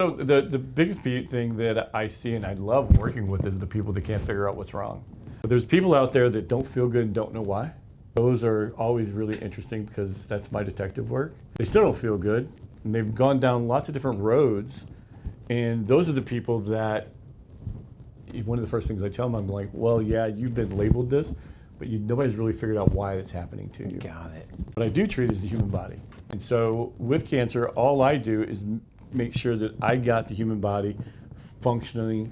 So the biggest thing that I see and I love working with is the people that can't figure out what's wrong. But there's people out there that don't feel good and don't know why. Those are always really interesting because that's my detective work. They still don't feel good and they've gone down lots of different roads. And those are the people that, one of the first things I tell them, I'm like, well, yeah, you've been labeled this, but nobody's really figured out why it's happening to you. Got it. What I do treat is the human body. And so with cancer, all I do is make sure that I got the human body functioning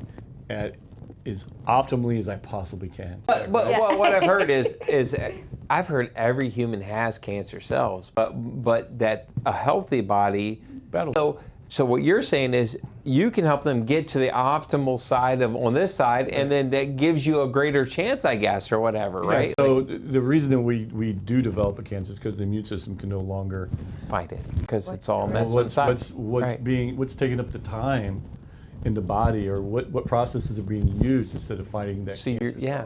at as optimally as I possibly can. But what I've heard is I've heard every human has cancer cells, but that a healthy body. So what you're saying is you can help them get to the optimal side on this side, and then that gives you a greater chance, I guess, or whatever, right? Yeah, so the reason that we do develop a cancer is because the immune system can no longer fight it because it's all messed what's inside. what's taking up the time in the body, or what processes are being used instead of fighting that.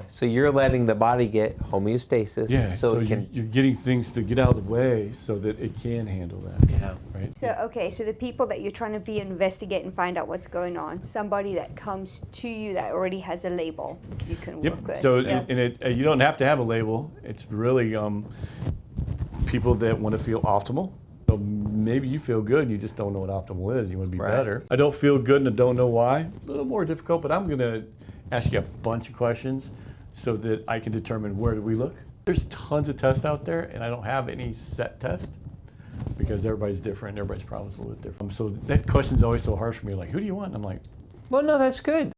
So you're letting the body get homeostasis. Yeah. So it can. You're getting things to get out of the way so that it can handle that. Yeah. Right. So, okay, so the people that you're trying to investigate and find out what's going on, somebody that comes to you that already has a label you can work with. So, Yep. and you don't have to have a label. It's really people that want to feel optimal. So maybe you feel good and you just don't know what optimal is. You want to be better. I don't feel good and I don't know why. A little more difficult, but I'm going to ask you a bunch of questions so that I can determine where do we look. There's tons of tests out there and I don't have any set test because everybody's different. Everybody's problem is a little bit different. So that question's always so harsh for me. Like, who do you want? And I'm like, Well, no, that's good.